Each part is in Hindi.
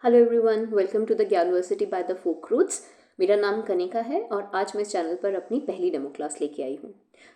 Hello everyone, welcome to the Gyanversity by the folk roots. मेरा नाम कनिका है और आज मैं इस चैनल पर अपनी पहली डेमो क्लास लेके आई हूँ।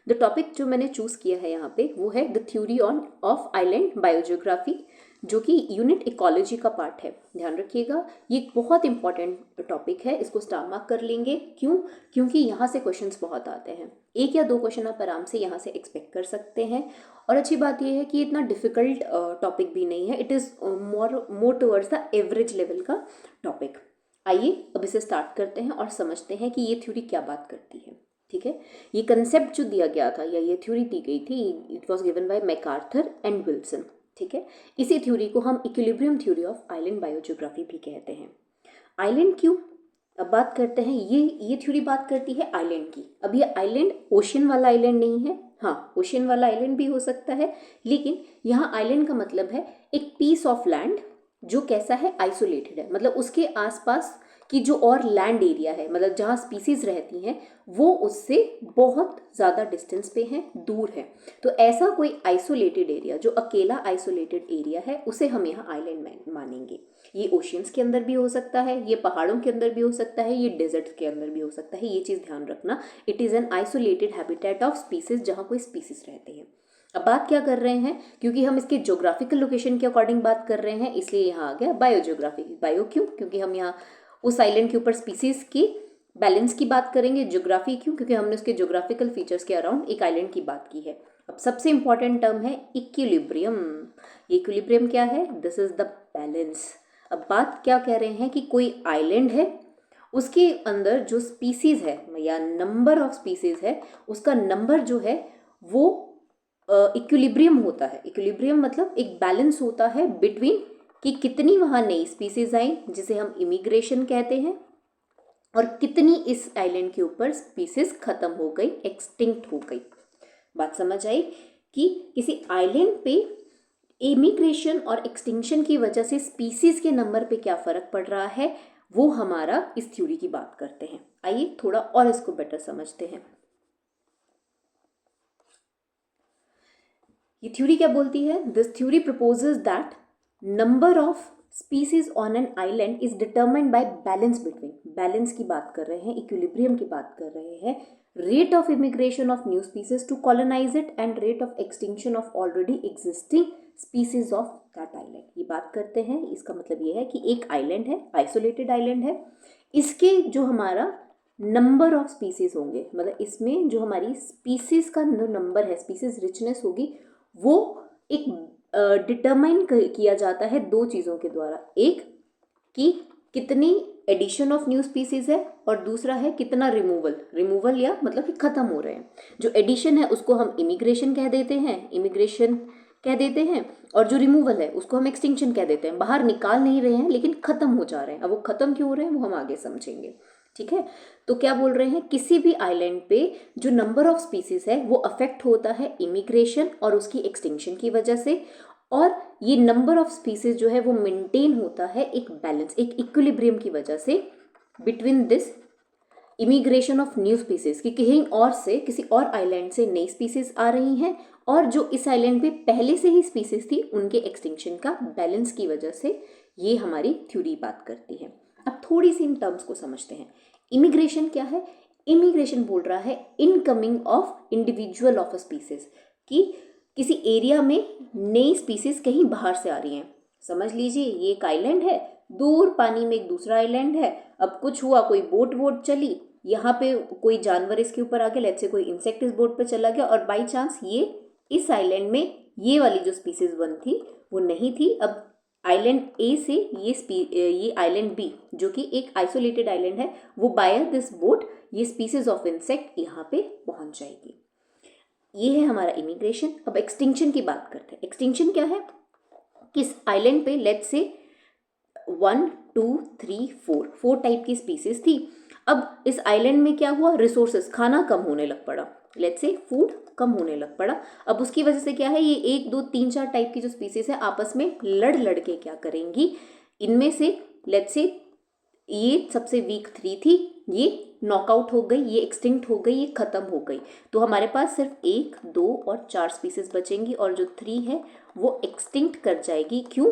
द टॉपिक जो मैंने चूज़ किया है यहाँ पे वो है the theory on off island biogeography, जो कि यूनिट इकोलॉजी का पार्ट है। ध्यान रखिएगा, ये एक बहुत इंपॉर्टेंट टॉपिक है, इसको स्टार मार्क कर लेंगे। क्यों? क्योंकि यहाँ से क्वेश्चंस बहुत आते हैं। एक या दो क्वेश्चन आप आराम से यहाँ से एक्सपेक्ट कर सकते हैं। और अच्छी बात यह है कि इतना डिफिकल्ट टॉपिक भी नहीं है, it is more towards the average level का टॉपिक। आइए अब इसे स्टार्ट करते हैं और समझते हैं कि ये थ्योरी क्या बात करती है। ठीक है, ये कंसेप्ट जो दिया गया था या ये थ्योरी दी गई थी, it was given by MacArthur and Wilson. ठीक है, इसी थ्योरी को हम equilibrium theory of island biogeography भी कहते हैं। आइलैंड क्यों? अब बात करते हैं, ये थ्योरी बात करती है आइलैंड की। अब ये आइलैंड ओशन वाला आइलैंड नहीं है। हाँ, ओशन वाला आइलैंड भी हो सकता है, लेकिन यहाँ आइलैंड का मतलब है एक पीस ऑफ लैंड जो कैसा है, आइसोलेटेड है। मतलब उसके आसपास की जो और लैंड एरिया है, मतलब जहाँ स्पीसीज रहती हैं, वो उससे बहुत ज़्यादा डिस्टेंस पे हैं, दूर है। तो ऐसा कोई आइसोलेटेड एरिया जो अकेला आइसोलेटेड एरिया है, उसे हम यहाँ आइलैंड मानेंगे। ये ओशियंस के अंदर भी हो सकता है, ये पहाड़ों के अंदर भी हो सकता है, ये डेजर्ट्स के अंदर भी हो सकता है। ये चीज़ ध्यान रखना, it is an isolated habitat of species, जहाँ कोई स्पीसीज रहते हैं। अब बात क्या कर रहे हैं, क्योंकि हम इसके ज्योग्राफिकल लोकेशन के अकॉर्डिंग बात कर रहे हैं, इसलिए यहाँ आ गया बायोजियोग्राफी। बायो क्यों? क्योंकि हम यहाँ उस आइलैंड के ऊपर स्पीसीज की बैलेंस की बात करेंगे। ज्योग्राफी क्यों? क्योंकि हमने उसके ज्योग्राफिकल फीचर्स के अराउंड एक आइलैंड की बात की है। अब सबसे इंपॉर्टेंट टर्म है इक्विलिब्रियम। इक्विलिब्रियम क्या है? This is the balance. अब बात क्या कह रहे हैं कि कोई आइलैंड है, उसके अंदर जो स्पीसीज है या नंबर ऑफ स्पीसीज है, उसका नंबर जो है वो इक्विलिब्रियम होता है। इक्विलिब्रियम मतलब एक बैलेंस होता है बिटवीन कि कितनी वहाँ नई स्पीसीज आई, जिसे हम इमिग्रेशन कहते हैं, और कितनी इस आइलैंड के ऊपर स्पीसीज खत्म हो गई, एक्सटिंक्ट हो गई। बात समझ आई कि किसी आइलैंड पे इमिग्रेशन और एक्सटिंक्शन की वजह से स्पीसीज के नंबर पे क्या फर्क पड़ रहा है, वो हमारा इस थ्योरी की बात करते हैं। आइए थोड़ा और इसको बेटर समझते हैं। ये थ्योरी क्या बोलती है? This theory proposes that number of species on an island is determined by balance between, balance की बात कर रहे हैं, इक्विलिब्रियम की बात कर रहे हैं, rate of immigration of new species to colonize it and rate of extinction of already existing species of that island. ये बात करते हैं, इसका मतलब ये है कि एक आइलैंड है, आइसोलेटेड आइलैंड है, इसके जो हमारा नंबर ऑफ स्पीसीज होंगे, मतलब इसमें जो हमारी स्पीसीज का नंबर है, स्पीसीज रिचनेस होगी, वो एक डिटरमाइन किया जाता है दो चीज़ों के द्वारा। एक कि कितनी एडिशन ऑफ न्यू स्पीसीज है, और दूसरा है कितना रिमूवल या मतलब कि खत्म हो रहे हैं। जो एडिशन है उसको हम इमिग्रेशन कह देते हैं, और जो रिमूवल है उसको हम एक्सटिंक्शन कह देते हैं। बाहर निकाल नहीं रहे हैं, लेकिन खत्म हो जा रहे हैं। अब वो खत्म क्यों हो रहे हैं वो हम आगे समझेंगे। ठीक है, तो क्या बोल रहे हैं, किसी भी आइलैंड पे जो नंबर ऑफ स्पीसीज है वो अफेक्ट होता है इमिग्रेशन और उसकी एक्सटिंक्शन की वजह से, और ये नंबर ऑफ स्पीसीज जो है वो मेंटेन होता है एक बैलेंस, एक इक्विलिब्रियम की वजह से between this immigration of new species, कि कहीं और से, किसी और आइलैंड से नई स्पीसीज आ रही हैं, और जो इस आइलैंड पे पहले से ही स्पीसीज थी उनके एक्सटिंक्शन का बैलेंस की वजह से ये हमारी थ्योरी बात करती है। अब थोड़ी सी इन टर्म्स को समझते हैं। इमिग्रेशन क्या है? इमिग्रेशन बोल रहा है incoming of individual of a species, कि किसी एरिया में नई स्पीसीज कहीं बाहर से आ रही हैं। समझ लीजिए ये एक आइलैंड है, दूर पानी में एक दूसरा आइलैंड है। अब कुछ हुआ, कोई बोट चली, यहाँ पे कोई जानवर इसके ऊपर आ गया, लेट्स से कोई इंसेक्ट इस बोट पे चला गया, और बाई चांस ये इस आइलैंड में ये वाली जो स्पीसीज वन थी वो नहीं थी। अब आइलैंड ए से ये आइलैंड बी, जो कि एक आइसोलेटेड आइलैंड है, वो बाय दिस बोट ये स्पीसीज ऑफ इंसेक्ट यहाँ पे पहुंच जाएगी। ये है हमारा इमिग्रेशन। अब एक्सटिंक्शन की बात करते हैं। एक्सटिंक्शन क्या है? किस आइलैंड पे लेट्स से 1 2 3 4 टाइप की स्पीसीज थी। अब इस आइलैंड में क्या हुआ, रिसोर्सेज, खाना कम होने लग पड़ा, लेट्स से फूड कम होने लग पड़ा। अब उसकी वजह से क्या है, ये 1 2 3 4 टाइप की जो स्पीसीज है आपस में लड़ के क्या करेंगी, इनमें से लेट्स से ये सबसे वीक 3 थी, ये नॉकआउट हो गई, ये एक्सटिंक्ट हो गई, ये खत्म हो गई। तो हमारे पास सिर्फ 1 2 और 4 स्पीसीज बचेंगी, और जो 3 है वो एक्सटिंक्ट कर जाएगी। क्यों?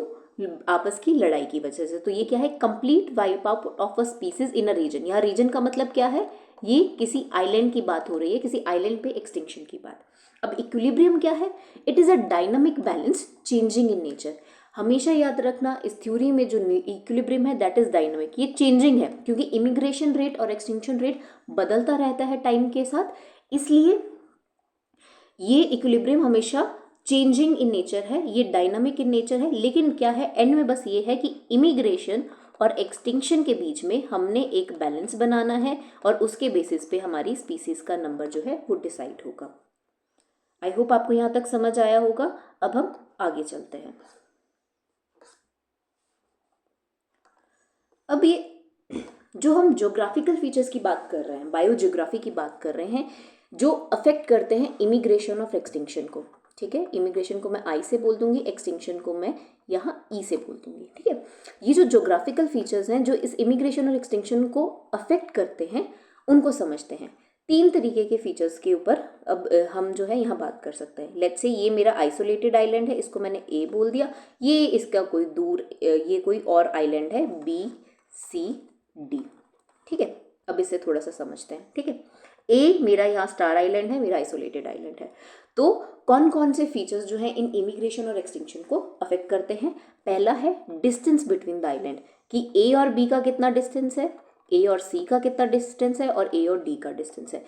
आपस की लड़ाई की वजह से। तो ये क्या है, complete wipe out of a species in a region. यहाँ रीजन का मतलब क्या है, ये किसी आइलैंड की बात हो रही है, किसी आइलैंड पे एक्सटिंक्शन की बात। अब इक्विलिब्रियम क्या है, it is a dynamic balance changing in nature. हमेशा याद रखना इस थ्योरी में जो इक्विलिब्रियम है दैट इज डायनामिक, ये चेंजिंग है क्योंकि इमिग्रेशन रेट और एक्सटिंक्शन रेट बदलता रहता है टाइम के साथ, इसलिए ये इक्विलिब्रियम हमेशा चेंजिंग इन नेचर है, ये डायनामिक इन नेचर है। लेकिन क्या है, एंड में बस ये है कि इमिग्रेशन और एक्सटिंक्शन के बीच में हमने एक बैलेंस बनाना है और उसके बेसिस पे हमारी स्पीसीज का नंबर जो है वो डिसाइड होगा। आई होप आपको यहाँ तक समझ आया होगा। अब हम आगे चलते हैं। अब ये जो हम ज्योग्राफिकल फीचर्स की बात कर रहे हैं, बायोजियोग्राफी की बात कर रहे हैं, जो अफेक्ट करते हैं इमिग्रेशन ऑफ एक्सटिंक्शन को, ठीक है। इमिग्रेशन को मैं आई से बोल दूंगी, एक्सटिंक्शन को मैं यहाँ ई से बोल दूंगी, ठीक है। ये जो ज्योग्राफिकल फीचर्स हैं जो इस इमिग्रेशन और एक्सटिंक्शन को अफेक्ट करते हैं, उनको समझते हैं। 3 तरीके के फीचर्स के ऊपर अब हम जो है यहाँ बात कर सकते हैं। लेट्स से ये मेरा आइसोलेटेड आइलैंड है, इसको मैंने ए बोल दिया। ये इसका कोई दूर, ये कोई और आइलैंड है बी सी डी, ठीक है। अब इसे थोड़ा सा समझते हैं, ठीक है। ए मेरा यहाँ स्टार आइलैंड है, मेरा आइसोलेटेड आइलैंड है। तो कौन कौन से फीचर्स जो हैं इन इमिग्रेशन और एक्सटिंक्शन को अफेक्ट करते हैं। पहला है डिस्टेंस बिटवीन द आइलैंड, कि ए और बी का कितना डिस्टेंस है, ए और सी का कितना डिस्टेंस है और ए और डी का डिस्टेंस है।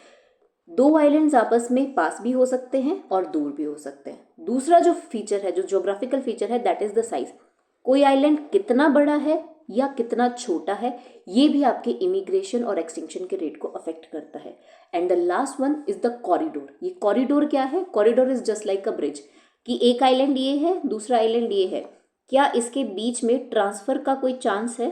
2 आइलैंड्स आपस में पास भी हो सकते हैं और दूर भी हो सकते हैं। दूसरा जो फीचर है, जो ज्योग्राफिकल फीचर है, दैट इज द साइज। कोई आइलैंड कितना बड़ा है या कितना छोटा है, ये भी आपके इमिग्रेशन और एक्सटिंक्शन के रेट को अफेक्ट करता है। And the last one is the corridor. ये कॉरिडोर क्या है, corridor is just like a bridge, कि एक आइलैंड ये है, दूसरा आइलैंड ये है, क्या इसके बीच में ट्रांसफर का कोई चांस है,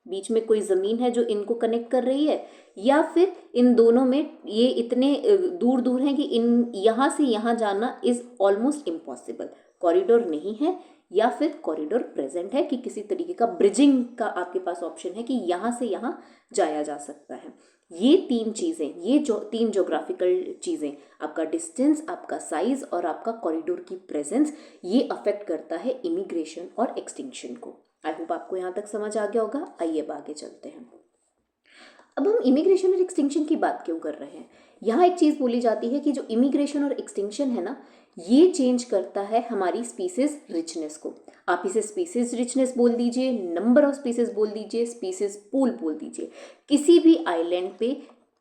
बीच में कोई ज़मीन है जो इनको कनेक्ट कर रही है, या फिर इन दोनों में ये इतने दूर दूर हैं कि इन यहाँ से यहाँ जाना इज़ ऑलमोस्ट इम्पॉसिबल। कॉरिडोर नहीं है, या फिर कॉरिडोर प्रेजेंट है कि किसी तरीके का ब्रिजिंग का आपके पास ऑप्शन है कि यहाँ से यहाँ जाया जा सकता है। ये 3 चीज़ें, ये जो 3 ज्योग्राफिकल चीज़ें, आपका डिस्टेंस, आपका साइज और आपका कॉरिडोर की प्रेजेंस, ये अफेक्ट करता है इमिग्रेशन और एक्सटिंक्शन को। आई होप आपको यहाँ तक समझ आ गया होगा। आइए अब आगे चलते हैं। अब हम इमिग्रेशन और एक्सटिंक्शन की बात क्यों कर रहे हैं, यहाँ एक चीज़ बोली जाती है कि जो इमिग्रेशन और एक्सटिंक्शन है ना, ये चेंज करता है हमारी स्पीसीज रिचनेस को। आप इसे स्पीसीज रिचनेस बोल दीजिए, नंबर ऑफ स्पीसीज बोल दीजिए, स्पीसीज पूल बोल दीजिए। किसी भी आइलैंड पे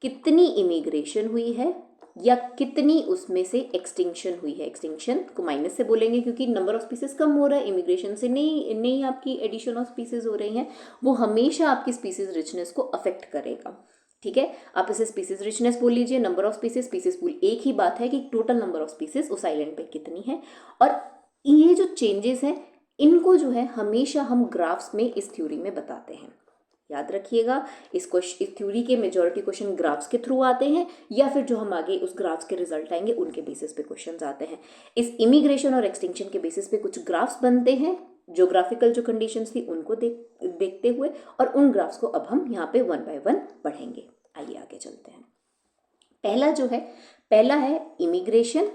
कितनी इमिग्रेशन हुई है या कितनी उसमें से एक्सटिंक्शन हुई है, एक्सटिंक्शन को माइनस से बोलेंगे क्योंकि नंबर ऑफ स्पीसीज कम हो रहा है, इमिग्रेशन से नहीं आपकी एडिशन ऑफ स्पीसीज हो रही हैं, वो हमेशा आपकी स्पीसीज रिचनेस को अफेक्ट करेगा, ठीक है। आप इसे स्पीसीज रिचनेस बोल लीजिए, number of species, species pool, एक ही बात है कि टोटल नंबर ऑफ स्पीसीज उस आइलैंड पे कितनी है। और ये जो चेंजेस हैं, इनको जो है हमेशा हम ग्राफ्स में इस थ्योरी में बताते हैं। याद रखिएगा, इस थ्योरी के मेजॉरिटी क्वेश्चन ग्राफ्स के थ्रू आते हैं, या फिर जो हम आगे उस ग्राफ्स के रिजल्ट आएंगे उनके बेसिस पे क्वेश्चन आते हैं। इस इमिग्रेशन और एक्सटिंक्शन के बेसिस पे कुछ ग्राफ्स बनते हैं, ज्योग्राफिकल जो कंडीशंस थी उनको देखते हुए, और उन ग्राफ्स को अब हम यहाँ पे 1 बाय 1 पढ़ेंगे। आइए आगे चलते हैं। पहला है इमिग्रेशन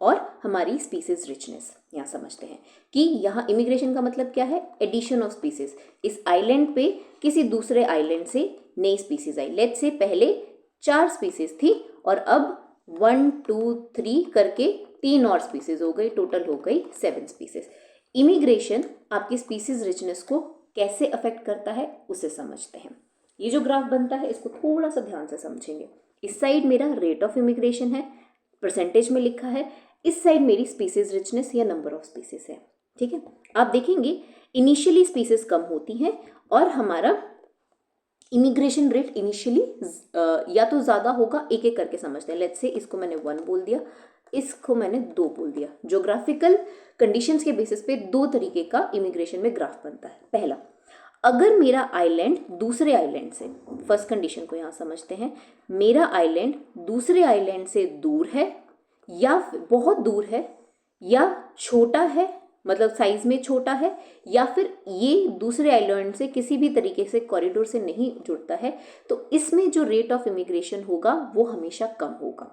और हमारी स्पीसीज रिचनेस। यहाँ समझते हैं कि यहाँ इमिग्रेशन का मतलब क्या है, एडिशन ऑफ स्पीसीज। इस आइलैंड पे किसी दूसरे आइलैंड से नई स्पीसीज आई। लेट्स से पहले 4 स्पीसीज थी और अब 1 2 3 करके 3 और स्पीसीज हो गई, टोटल हो गई 7 स्पीसीज। इमिग्रेशन आपकी स्पीसीज रिचनेस को कैसे अफेक्ट करता है उसे समझते हैं। ये जो ग्राफ बनता है इसको थोड़ा सा ध्यान से समझेंगे। इस साइड मेरा रेट ऑफ इमिग्रेशन है, परसेंटेज में लिखा है, इस साइड मेरी स्पीसीज रिचनेस या नंबर ऑफ स्पीसीज है, ठीक है। आप देखेंगे इनिशियली स्पीसीज कम होती हैं और हमारा इमिग्रेशन रेट इनिशियली या तो ज़्यादा होगा, एक एक करके समझते हैं। लेट्स से इसको मैंने 1 बोल दिया, इसको मैंने 2 बोल दिया। ज्योग्राफिकल कंडीशंस के बेसिस पे 2 तरीके का इमिग्रेशन में ग्राफ बनता है। पहला, अगर मेरा आइलैंड दूसरे आइलैंड से, फर्स्ट कंडीशन को यहाँ समझते हैं, मेरा आइलैंड दूसरे आइलैंड से दूर है या बहुत दूर है या छोटा है, मतलब साइज में छोटा है, या फिर ये दूसरे आइलैंड से किसी भी तरीके से कॉरिडोर से नहीं जुड़ता है, तो इसमें जो रेट ऑफ इमिग्रेशन होगा वो हमेशा कम होगा।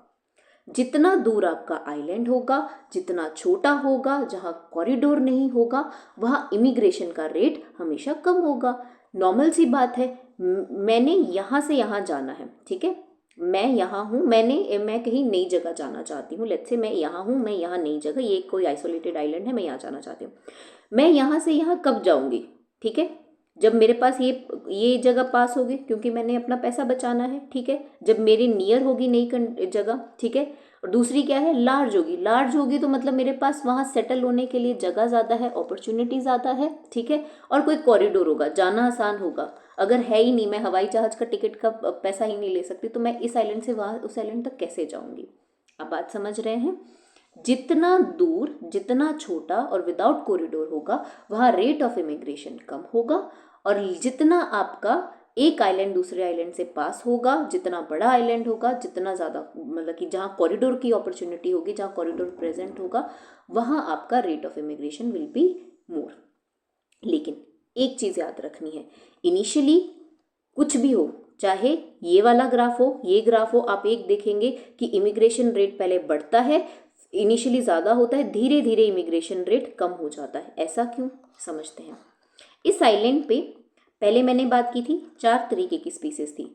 जितना दूर आपका आइलैंड होगा, जितना छोटा होगा, जहाँ कॉरिडोर नहीं होगा, वहाँ इमिग्रेशन का रेट हमेशा कम होगा। नॉर्मल सी बात है, मैंने यहाँ से यहाँ जाना है, ठीक है, मैं यहाँ हूँ, मैं कहीं नई जगह जाना चाहती हूँ, लेट्स से मैं यहाँ हूँ, मैं यहाँ नई जगह, ये कोई आइसोलेटेड आइलैंड है, मैं यहाँ जाना चाहती हूँ। मैं यहाँ से यहाँ कब जाऊँगी, ठीक है, जब मेरे पास ये जगह पास होगी, क्योंकि मैंने अपना पैसा बचाना है, ठीक है, जब मेरे नियर होगी नई जगह, ठीक है। और दूसरी क्या है, लार्ज होगी। लार्ज होगी तो मतलब मेरे पास वहाँ सेटल होने के लिए जगह ज़्यादा है, अपॉर्चुनिटी ज़्यादा है, ठीक है, और कोई कॉरिडोर होगा, जाना आसान होगा। अगर है ही नहीं, मैं हवाई जहाज़ का टिकट का पैसा ही नहीं ले सकती, तो मैं इस आइलैंड से वहाँ उस आइलैंड तक कैसे जाऊँगी। आप बात समझ रहे हैं। जितना दूर, जितना छोटा और विदाउट कॉरिडोर होगा, वहाँ रेट ऑफ इमिग्रेशन कम होगा, और जितना आपका एक आइलैंड दूसरे आइलैंड से पास होगा, जितना बड़ा आइलैंड होगा, जितना ज़्यादा मतलब कि जहाँ कॉरिडोर की अपॉर्चुनिटी होगी, जहाँ कॉरिडोर प्रेजेंट होगा, वहाँ आपका rate of immigration will be more. लेकिन एक चीज़ याद रखनी है, इनिशियली कुछ भी हो, चाहे ये वाला ग्राफ हो, ये ग्राफ हो, आप एक देखेंगे कि इमिग्रेशन रेट पहले बढ़ता है, इनिशियली ज़्यादा होता है, धीरे धीरे इमिग्रेशन रेट कम हो जाता है। ऐसा क्यों, समझते हैं। इस आइलैंड पे पहले मैंने बात की थी 4 तरीके की स्पीसीज थी,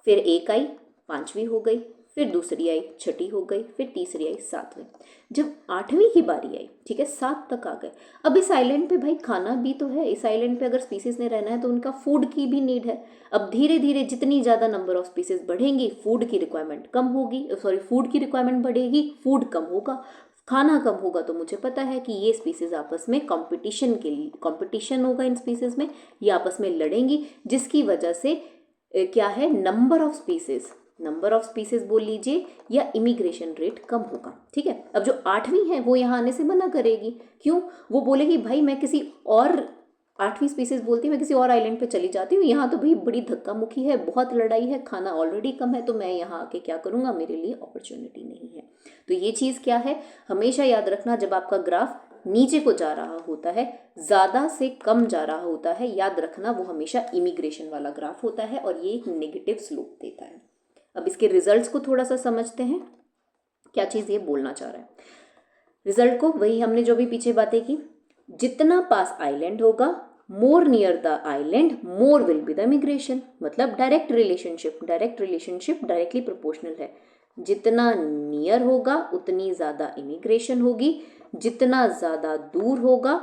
फिर एक आई, 5वीं हो गई, फिर दूसरी आई, 6ठी हो गई, फिर तीसरी आई, 7वीं। जब 8वीं की बारी आई, ठीक है, 7 तक आ गए। अब इस आइलैंड पे भाई खाना भी तो है, इस आइलैंड पे अगर स्पीसीज ने रहना है तो उनका फूड की भी नीड है। अब धीरे धीरे जितनी ज़्यादा नंबर ऑफ स्पीसीज बढ़ेंगी, फूड की रिक्वायरमेंट कम होगी, फूड की रिक्वायरमेंट बढ़ेगी, फूड कम होगा, खाना कम होगा, तो मुझे पता है कि ये स्पीसीज आपस में कंपटीशन होगा, इन स्पीसीज में ये आपस में लड़ेंगी, जिसकी वजह से क्या है, नंबर ऑफ स्पीसीज बोल लीजिए, या इमिग्रेशन रेट कम होगा, ठीक है। अब जो 8वीं है वो यहाँ आने से मना करेगी, क्यों, वो बोलेगी भाई मैं किसी और 8वीं स्पीसीज बोलती है मैं किसी और आइलैंड पे चली जाती हूँ, यहाँ तो भाई बड़ी धक्का मुक्की है, बहुत लड़ाई है, खाना ऑलरेडी कम है, तो मैं यहाँ आके क्या करूँगा, मेरे लिए अपॉर्चुनिटी नहीं है। तो ये चीज़ क्या है, हमेशा याद रखना, जब आपका ग्राफ नीचे को जा रहा होता है, ज़्यादा से कम जा रहा होता है, याद रखना वो हमेशा इमिग्रेशन वाला ग्राफ होता है, और ये एक नेगेटिव स्लोप देता है। अब इसके रिजल्ट्स को थोड़ा सा समझते हैं, क्या चीज़ ये बोलना चाह रहा है। रिजल्ट को वही हमने जो भी पीछे बातें की, जितना पास आइलैंड होगा, more near the island more will be the immigration, मतलब डायरेक्ट रिलेशनशिप डायरेक्टली प्रोपोर्शनल है। जितना नियर होगा उतनी ज़्यादा इमिग्रेशन होगी, जितना ज़्यादा दूर होगा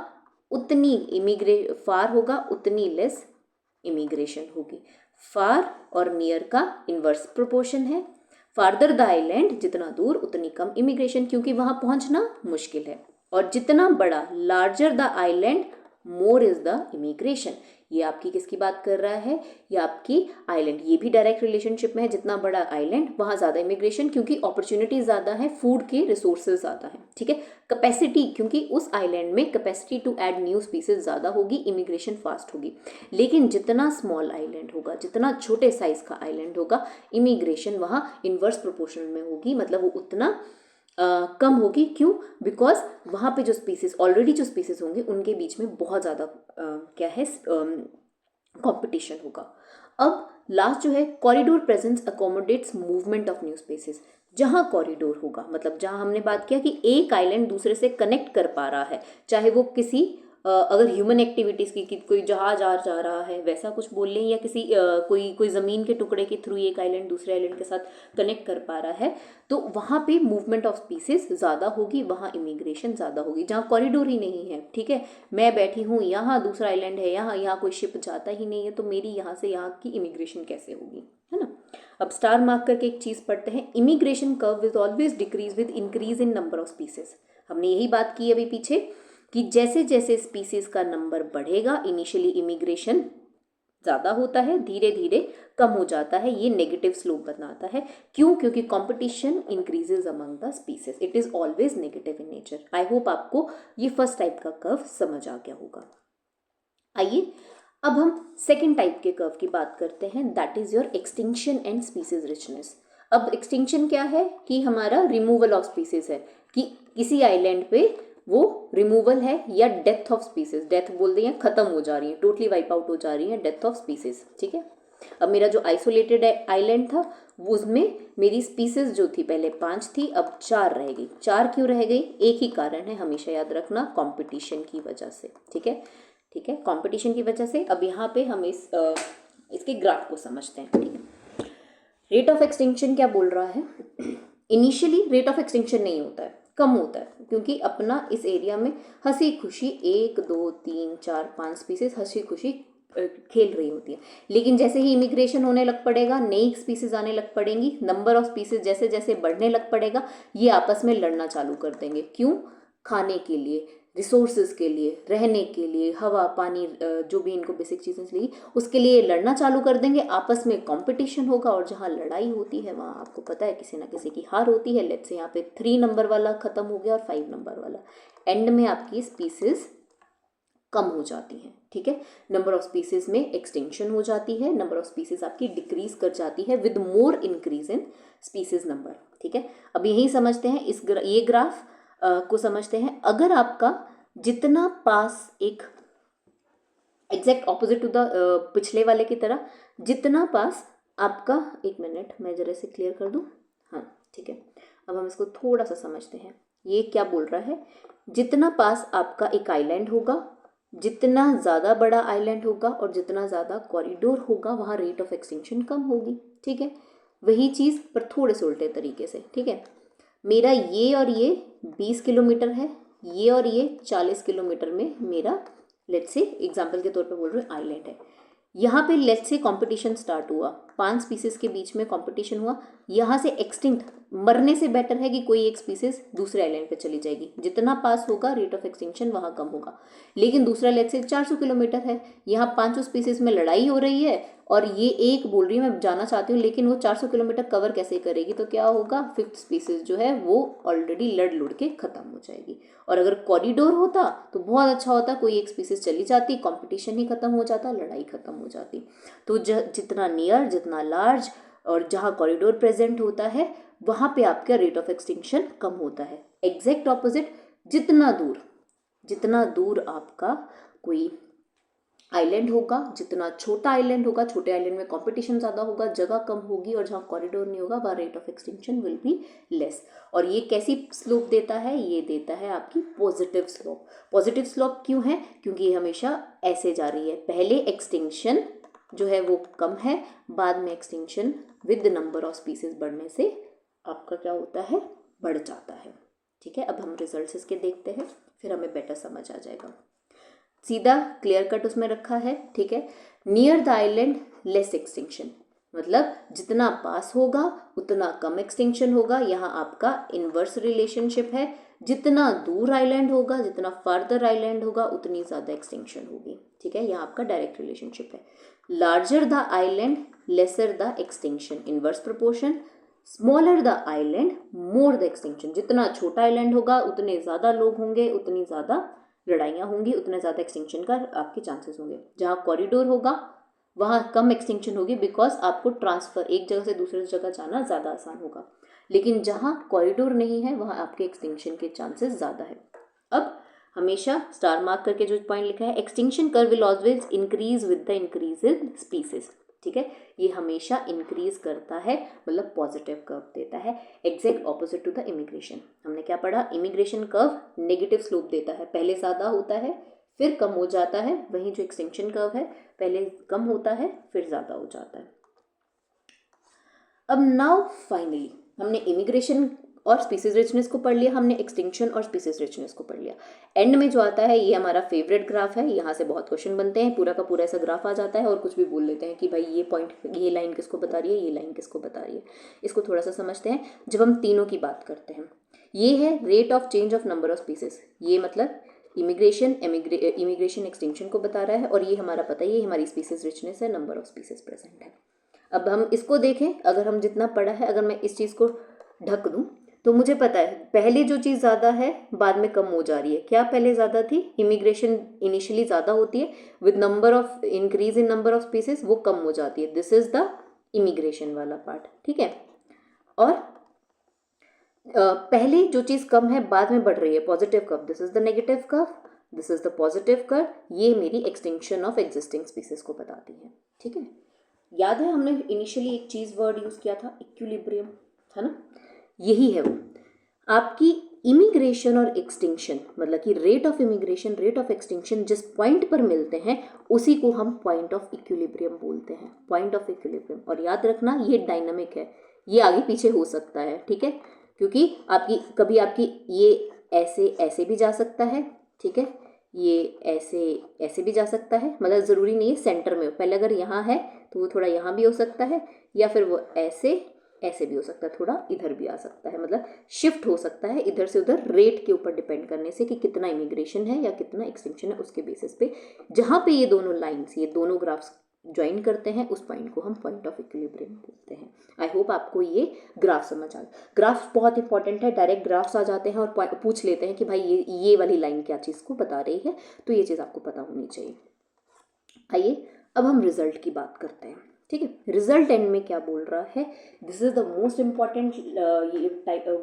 फार होगा उतनी लेस इमिग्रेशन होगी। फार और नियर का इन्वर्स प्रोपोर्शन है, फार्दर द आइलैंड, जितना दूर उतनी कम इमिग्रेशन, क्योंकि वहां पहुंचना मुश्किल है, और जितना बड़ा, larger the island more is the immigration. ये आपकी किसकी बात कर रहा है, ये आपकी आइलैंड, ये भी डायरेक्ट रिलेशनशिप में है, जितना बड़ा आइलैंड वहाँ ज़्यादा इमिग्रेशन, क्योंकि अपॉर्चुनिटी ज़्यादा है, फूड के रिसोर्सेज ज़्यादा है, ठीक है। कैपेसिटी, क्योंकि उस आइलैंड में capacity to add new species ज़्यादा होगी, इमिग्रेशन फास्ट होगी। लेकिन जितना स्मॉल आइलैंड होगा, जितना छोटे साइज का आइलैंड होगा, इमिग्रेशन वहाँ इन्वर्स प्रोपोर्शनल में होगी, मतलब वो उतना कम होगी। क्यों, बिकॉज वहाँ पे जो स्पीसीज होंगे उनके बीच में बहुत ज़्यादा क्या है, कंपटीशन होगा। अब लास्ट जो है, corridor presence accommodates movement of new spaces. जहाँ कॉरिडोर होगा, मतलब जहाँ हमने बात किया कि एक आइलैंड दूसरे से कनेक्ट कर पा रहा है, चाहे वो किसी अगर ह्यूमन एक्टिविटीज़ की कोई जहाज आ जा रहा है वैसा कुछ बोल लें, या किसी कोई ज़मीन के टुकड़े के थ्रू एक आइलैंड दूसरे आइलैंड के साथ कनेक्ट कर पा रहा है, तो वहाँ पे मूवमेंट ऑफ स्पीसीज ज़्यादा होगी, वहाँ इमिग्रेशन ज़्यादा होगी। जहाँ कॉरिडोर ही नहीं है, ठीक है, मैं बैठी हूँ यहाँ, दूसरा आइलैंड है यहाँ कोई शिप जाता ही नहीं है, तो मेरी यहाँ से यहाँ की इमिग्रेशन कैसे होगी, है ना। अब स्टार मार्क करके एक चीज़ पढ़ते हैं, immigration curve is always decrease with increase in number of species. हमने यही बात की अभी पीछे कि जैसे जैसे स्पीसीज का नंबर बढ़ेगा, इनिशियली इमिग्रेशन ज़्यादा होता है, धीरे धीरे कम हो जाता है, ये नेगेटिव स्लोप बनाता है। क्यों, क्योंकि competition increases among the species, it is always negative in nature. I hope आपको ये फर्स्ट टाइप का कर्व समझ आ गया होगा। आइए अब हम सेकेंड टाइप के कर्व की बात करते हैं, that is your extinction and species richness. अब एक्सटिंक्शन क्या है, कि हमारा रिमूवल ऑफ स्पीसीज है, कि किसी आइलैंड पे वो रिमूवल है, या डेथ ऑफ स्पीसीज, डेथ बोल दें, या खत्म हो जा रही है, टोटली वाइप आउट हो जा रही है, डेथ ऑफ स्पीसीज, ठीक है। अब मेरा जो आइसोलेटेड आइलैंड था उसमें मेरी स्पीसीज जो थी पहले 5 थी, अब 4 रह गई। 4 क्यों रह गई? एक ही कारण है, हमेशा याद रखना, कंपटीशन की वजह से। ठीक है, ठीक है, कंपटीशन की वजह से। अब यहाँ पे हम इसके ग्राफ को समझते हैं। ठीक है, रेट ऑफ एक्सटिंक्शन क्या बोल रहा है? इनिशियली रेट ऑफ एक्सटिंक्शन नहीं होता है, कम होता है, क्योंकि अपना इस एरिया में हंसी खुशी 1 2 3 4 5 स्पीसीज हंसी खुशी खेल रही होती है। लेकिन जैसे ही इमिग्रेशन होने लग पड़ेगा, नई स्पीसीज आने लग पड़ेंगी, नंबर ऑफ स्पीसीज जैसे जैसे बढ़ने लग पड़ेगा, ये आपस में लड़ना चालू कर देंगे। क्यों? खाने के लिए, रिसोर्सेज के लिए, रहने के लिए, हवा पानी, जो भी इनको बेसिक चीज़ें चाहिए उसके लिए लड़ना चालू कर देंगे। आपस में कंपटीशन होगा, और जहाँ लड़ाई होती है वहाँ आपको पता है किसी ना किसी की हार होती है। लेट्स से यहाँ पे 3 नंबर वाला खत्म हो गया और 5 नंबर वाला, एंड में आपकी स्पीसीज कम हो जाती है। ठीक है, नंबर ऑफ स्पीसीज में एक्सटिंक्शन हो जाती है, नंबर ऑफ स्पीसीज आपकी डिक्रीज कर जाती है with more increase in species number. ठीक है, अब यही समझते हैं ये ग्राफ को समझते हैं। अगर आपका जितना पास, एक एग्जैक्ट ऑपोजिट टू द पिछले वाले की तरह, जितना पास आपका, एक मिनट मैं जरा से क्लियर कर दूं। हाँ ठीक है, अब हम इसको थोड़ा सा समझते हैं। ये क्या बोल रहा है? जितना पास आपका एक आइलैंड होगा, जितना ज़्यादा बड़ा आइलैंड होगा और जितना ज़्यादा कॉरिडोर होगा, वहाँ रेट ऑफ एक्सटिंक्शन कम होगी। ठीक है, वही चीज़ पर थोड़े से उल्टे तरीके से। ठीक है, मेरा ये और ये 20 किलोमीटर है, ये और ये 40 किलोमीटर में मेरा, लेट्स से एग्जाम्पल के तौर पे बोल रहे हैं, आइलैंड है। यहाँ पे लेट्स से कंपटीशन स्टार्ट हुआ, 5 स्पीसीज के बीच में कंपटीशन हुआ, यहाँ से एक्सटिंक्ट मरने से बेटर है कि कोई एक स्पीसीज दूसरे आइलैंड पे चली जाएगी। जितना पास होगा रेट ऑफ एक्सटिंक्शन वहाँ कम होगा। लेकिन दूसरा लेट्स से 400 किलोमीटर है, यहाँ 5 स्पीसीज में लड़ाई हो रही है और ये एक बोल रही है मैं जाना चाहती हूँ, लेकिन वो 400 किलोमीटर कवर कैसे करेगी? तो क्या होगा? 5th स्पीसीज जो है वो ऑलरेडी लड़ लुड़ के खत्म हो जाएगी। और अगर कॉरिडोर होता तो बहुत अच्छा होता, कोई एक स्पीसीज चली जाती, कंपटीशन ही खत्म हो जाता, लड़ाई खत्म हो जाती। तो जितना नियर, जितना लार्ज और जहाँ कॉरिडोर प्रेजेंट होता है वहाँ पे आपका रेट ऑफ एक्सटिंक्शन कम होता है। एग्जैक्ट ऑपोजिट, जितना दूर आपका कोई आइलैंड होगा, जितना छोटा आइलैंड होगा, छोटे आइलैंड में कंपटीशन ज़्यादा होगा, जगह कम होगी, और जहाँ कॉरिडोर नहीं होगा वहाँ rate of extinction will be less. और ये कैसी स्लोप देता है? ये देता है आपकी पॉजिटिव स्लोप। पॉजिटिव स्लोप क्यों है? क्योंकि ये हमेशा ऐसे जा रही है, पहले एक्सटिंक्शन जो है वो कम है, बाद में extinction with number of species बढ़ने से आपका क्या होता है? बढ़ जाता है। ठीक है, अब हम रिजल्ट्स इसके देखते हैं, फिर हमें बेटर समझ आ जाएगा। सीधा क्लियर कट उसमें रखा है। ठीक है, near the island less extinction, मतलब जितना पास होगा उतना कम एक्सटिंक्शन होगा। यहाँ आपका इन्वर्स रिलेशनशिप है, जितना दूर आइलैंड होगा, जितना फार्दर आइलैंड होगा उतनी ज़्यादा एक्सटिंक्शन होगी। ठीक है, यहाँ आपका डायरेक्ट रिलेशनशिप है। Larger the island lesser the extinction, inverse proportion. Smaller the island more the extinction, जितना छोटा आइलैंड होगा उतने ज़्यादा लोग होंगे, उतनी ज़्यादा लड़ाइयाँ होंगी, उतने ज़्यादा एक्सटिंक्शन का आपके चांसेस होंगे। जहाँ कॉरिडोर होगा वहाँ कम एक्सटिंक्शन होगी, बिकॉज आपको ट्रांसफ़र एक जगह से दूसरी जगह जाना ज़्यादा आसान होगा। लेकिन जहाँ कॉरिडोर नहीं है वहाँ आपके एक्सटिंक्शन के चांसेस ज़्यादा है। अब हमेशा स्टार मार्क करके जो पॉइंट लिखा है, extinction curve will always increase with the increase in species. ठीक है, ये हमेशा इंक्रीज करता है, मतलब पॉजिटिव कर्व देता है, exact opposite to the immigration. हमने क्या पढ़ा? इमिग्रेशन कर्व नेगेटिव स्लोप देता है, पहले ज़्यादा होता है फिर कम हो जाता है। वहीं जो एक्सटिंक्शन कर्व है पहले कम होता है फिर ज़्यादा हो जाता है। अब नाउ फाइनली हमने इमिग्रेशन और स्पीसीज रिचनेस को पढ़ लिया, हमने एक्सटिंक्शन और स्पीसीज रिचनेस को पढ़ लिया। एंड में जो आता है ये हमारा फेवरेट ग्राफ है, यहाँ से बहुत क्वेश्चन बनते हैं, पूरा का पूरा ऐसा ग्राफ आ जाता है और कुछ भी बोल लेते हैं कि भाई ये पॉइंट, ये लाइन किसको बता रही है, ये लाइन किसको बता रही है। इसको थोड़ा सा समझते हैं। जब हम तीनों की बात करते हैं, ये है rate of change of number of species, ये मतलब इमिग्रेशन एक्सटिंक्शन को बता रहा है, और ये हमारा पता है ये हमारी स्पीसीज रिचनेस है, नंबर ऑफ स्पीसीज प्रेजेंट है। अब हम इसको देखें, अगर हम जितना पढ़ा है, अगर मैं इस चीज़ को ढक दूं तो मुझे पता है पहले जो चीज़ ज़्यादा है बाद में कम हो जा रही है। क्या पहले ज़्यादा थी? इमिग्रेशन इनिशियली ज़्यादा होती है, with number of increase in number of species वो कम हो जाती है। दिस इज द इमिग्रेशन वाला पार्ट। ठीक है, और पहले जो चीज़ कम है बाद में बढ़ रही है, positive curve, this is the negative curve, this is the positive curve, ये मेरी एक्सटिंक्शन ऑफ एग्जिस्टिंग स्पीसीज को बताती है। ठीक है, याद है हमने इनिशियली एक चीज़ वर्ड यूज़ किया था, इक्विलिब्रियम, था ना, यही है वो। आपकी इमिग्रेशन और एक्सटिंक्शन, मतलब कि rate of immigration, rate of extinction जिस पॉइंट पर मिलते हैं उसी को हम पॉइंट ऑफ इक्विलिब्रियम बोलते हैं, पॉइंट ऑफ इक्विलिब्रियम। और याद रखना ये डायनामिक है, ये आगे पीछे हो सकता है, ठीक है, क्योंकि आपकी कभी आपकी ये ऐसे ऐसे भी जा सकता है, ठीक है, ये ऐसे ऐसे भी जा सकता है, मतलब ज़रूरी नहीं है सेंटर में हो। पहले अगर यहाँ है तो वो थोड़ा यहाँ भी हो सकता है, या फिर वो ऐसे ऐसे भी हो सकता है, थोड़ा इधर भी आ सकता है, मतलब शिफ्ट हो सकता है इधर से उधर, रेट के ऊपर डिपेंड करने से कि कितना इमिग्रेशन है या कितना एक्सटिंक्शन है, उसके बेसिस पे जहाँ पे ये दोनों लाइंस, ये दोनों ग्राफ्स ज्वाइन करते हैं उस पॉइंट को हम पॉइंट ऑफ इक्विलिब्रियम बोलते हैं। आई होप आपको ये ग्राफ समझ आ गया। ग्राफ्स बहुत इंपॉर्टेंट है, डायरेक्ट ग्राफ्स आ जाते हैं और पूछ लेते हैं कि भाई ये वाली लाइन क्या चीज़ को बता रही है, तो ये चीज़ आपको पता होनी चाहिए। आइए अब हम रिजल्ट की बात करते हैं, ठीक है। रिजल्ट एंड में क्या बोल रहा है, this is the most important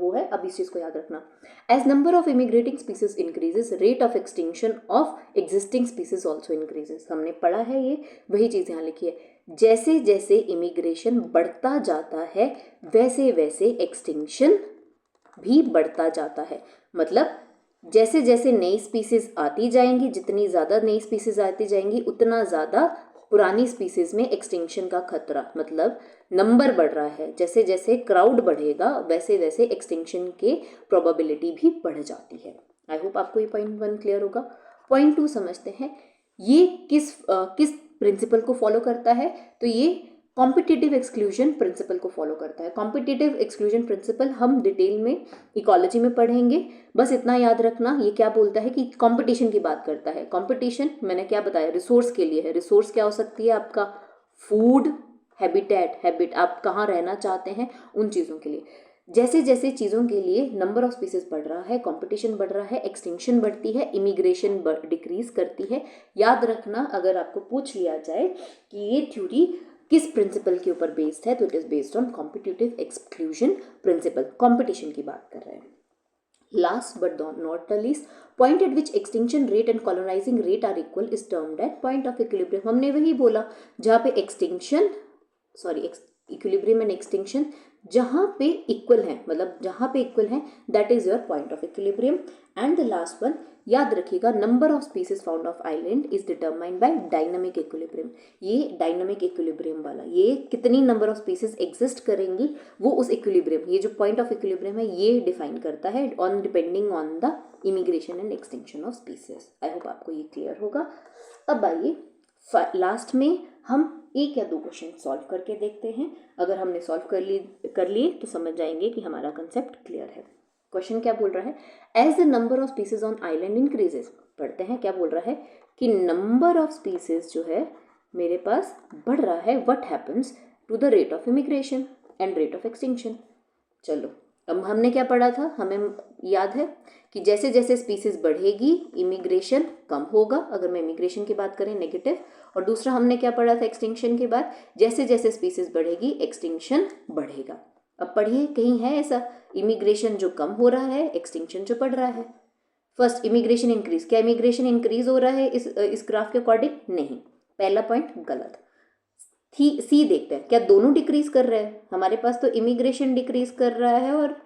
वो है, अब इस चीज़ को याद रखना। As number of immigrating species increases, rate of extinction of existing species also increases. हमने पढ़ा है ये, वही चीज़ यहाँ लिखी है। जैसे जैसे इमिग्रेशन बढ़ता जाता है वैसे वैसे एक्सटिंक्शन भी बढ़ता जाता है। मतलब जैसे जैसे नई स्पीसीज आती जाएंगी, जितनी ज़्यादा नई स्पीसीज आती जाएंगी उतना ज़्यादा पुरानी स्पीसीज में एक्सटिंक्शन का खतरा, मतलब नंबर बढ़ रहा है। जैसे जैसे क्राउड बढ़ेगा वैसे वैसे एक्सटिंक्शन के प्रोबेबिलिटी भी बढ़ जाती है। आई होप आपको ये पॉइंट 1 क्लियर होगा। पॉइंट 2 समझते हैं, ये किस प्रिंसिपल को फॉलो करता है, तो ये कॉम्पिटिटिव एक्सक्लूजन प्रिंसिपल को फॉलो करता है। कॉम्पिटिटिव एक्सक्लूजन प्रिंसिपल हम डिटेल में इकोलॉजी में पढ़ेंगे, बस इतना याद रखना। ये क्या बोलता है कि कंपटीशन की बात करता है। कंपटीशन मैंने क्या बताया, रिसोर्स के लिए है। रिसोर्स क्या हो सकती है, आपका फूड, हैबिट आप कहाँ रहना चाहते हैं, उन चीज़ों के लिए। जैसे जैसे चीज़ों के लिए नंबर ऑफ स्पीसीज बढ़ रहा है, कंपटीशन बढ़ रहा है, एक्सटिंक्शन बढ़ती है, इमिग्रेशन डिक्रीज करती है। याद रखना, अगर आपको पूछ लिया जाए कि ये थ्योरी किस प्रिंसिपल के ऊपर बेस्ड है, तो it is based on competitive exclusion principle. Competition की बात कर रहे हैं। Last but not the least, point at which extinction rate and colonizing rate are equal is termed at point of equilibrium. हमने वही बोला, जहाँ पे इक्विलिब्रियम एंड एक्सटिंक्शन जहाँ पे इक्वल है, मतलब जहाँ पे इक्वल है, that is your point of equilibrium. And the last one याद रखिएगा, number of species found of island is determined by dynamic equilibrium. ये डायनामिक इक्विलिब्रियम वाला, ये कितनी नंबर ऑफ स्पीसीज एग्जिस्ट करेंगी वो उस इक्विलिब्रियम, ये जो पॉइंट ऑफ इक्विलिब्रियम है ये डिफाइन करता है on depending on the immigration and extinction of species. I hope आपको ये क्लियर होगा। अब आइए लास्ट में हम एक या दो क्वेश्चन सॉल्व करके देखते हैं। अगर हमने सॉल्व कर लिए तो समझ जाएंगे कि हमारा कंसेप्ट क्लियर है। क्वेश्चन क्या बोल रहा है, as the number of species on island increases. पढ़ते हैं क्या बोल रहा है कि नंबर ऑफ स्पीसीज जो है मेरे पास बढ़ रहा है, what happens to the rate of immigration and rate of extinction. चलो अब हमने क्या पढ़ा था, हमें याद है कि जैसे जैसे स्पीसीज बढ़ेगी इमिग्रेशन कम होगा, अगर मैं इमिग्रेशन की बात करें नेगेटिव। और दूसरा हमने क्या पढ़ा था एक्सटिंक्शन के बाद, जैसे जैसे स्पीसीज बढ़ेगी एक्सटिंक्शन बढ़ेगा। अब पढ़िए कहीं है ऐसा, इमिग्रेशन जो कम हो रहा है, एक्सटिंक्शन जो बढ़ रहा है। फर्स्ट इमिग्रेशन इंक्रीज, क्या इमिग्रेशन इंक्रीज हो रहा है इस ग्राफ के अकॉर्डिंग? नहीं, पहला पॉइंट गलत। सी देखते हैं, क्या दोनों डिक्रीज कर रहे हैं? हमारे पास तो इमिग्रेशन डिक्रीज कर रहा है और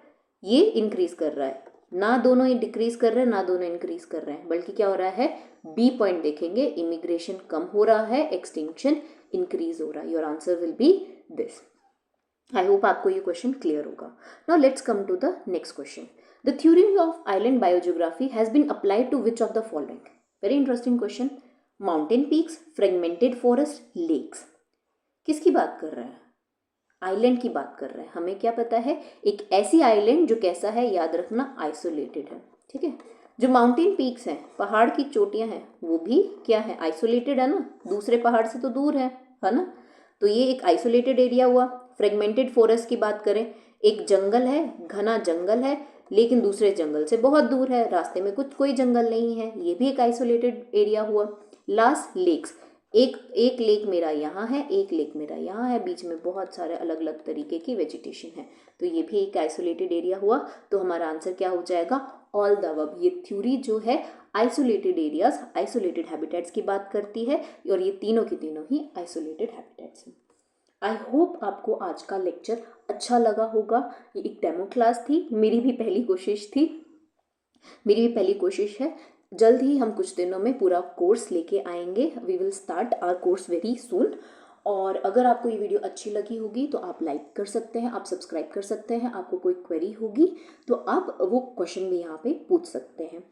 ये इंक्रीज कर रहा है, ना दोनों ही डिक्रीज कर रहे हैं ना दोनों इंक्रीज कर रहे हैं, बल्कि क्या हो रहा है, बी पॉइंट देखेंगे, इमिग्रेशन कम हो रहा है, एक्सटिंक्शन इंक्रीज हो रहा है। Your answer will be this. I hope आपको ये क्वेश्चन क्लियर होगा। Now let's come to the next question. The theory of island biogeography has been applied to which of the following? Very interesting question. Mountain peaks, fragmented forest, lakes. किसकी बात कर रहा है? आइलैंड की बात कर रहा है। हमें क्या पता है, एक ऐसी आइलैंड जो कैसा है, याद रखना आइसोलेटेड है, ठीक है। जो माउंटेन पीक्स हैं, पहाड़ की चोटियां हैं, वो भी क्या है, आइसोलेटेड है ना, दूसरे पहाड़ से तो दूर है ना, तो ये एक आइसोलेटेड एरिया हुआ। फ्रेगमेंटेड फॉरेस्ट की बात करें, एक जंगल है, घना जंगल है, लेकिन दूसरे जंगल से बहुत दूर है, रास्ते में कोई जंगल नहीं है, ये भी एक आइसोलेटेड एरिया हुआ। लास्ट लेक्स, एक लेक मेरा यहाँ है, एक लेक मेरा यहाँ है, बीच में बहुत सारे अलग अलग तरीके की वेजिटेशन है, तो ये भी एक आइसोलेटेड एरिया हुआ। तो हमारा आंसर क्या हो जाएगा, ऑल द अबव। ये थ्योरी जो है आइसोलेटेड एरियाज, आइसोलेटेड हैबिटेट्स की बात करती है, और ये तीनों की तीनों ही आइसोलेटेड हैबिटेट्स हैं। आई होप आपको आज का लेक्चर अच्छा लगा होगा। ये एक डेमो क्लास थी, मेरी भी पहली कोशिश है। जल्द ही हम कुछ दिनों में पूरा कोर्स लेके आएंगे। We will start our course very soon. और अगर आपको ये वीडियो अच्छी लगी होगी तो आप लाइक कर सकते हैं, आप सब्सक्राइब कर सकते हैं। आपको कोई क्वेरी होगी तो आप वो क्वेश्चन भी यहाँ पे पूछ सकते हैं।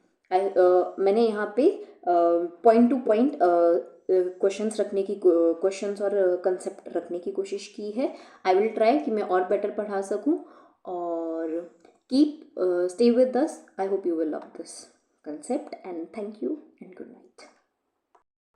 मैंने यहाँ पे पॉइंट टू पॉइंट क्वेश्चंस और कंसेप्ट रखने की कोशिश की है। आई विल ट्राई कि मैं और बेटर पढ़ा सकूं। और keep stay with us. I hope you will love this concept, and thank you and good night.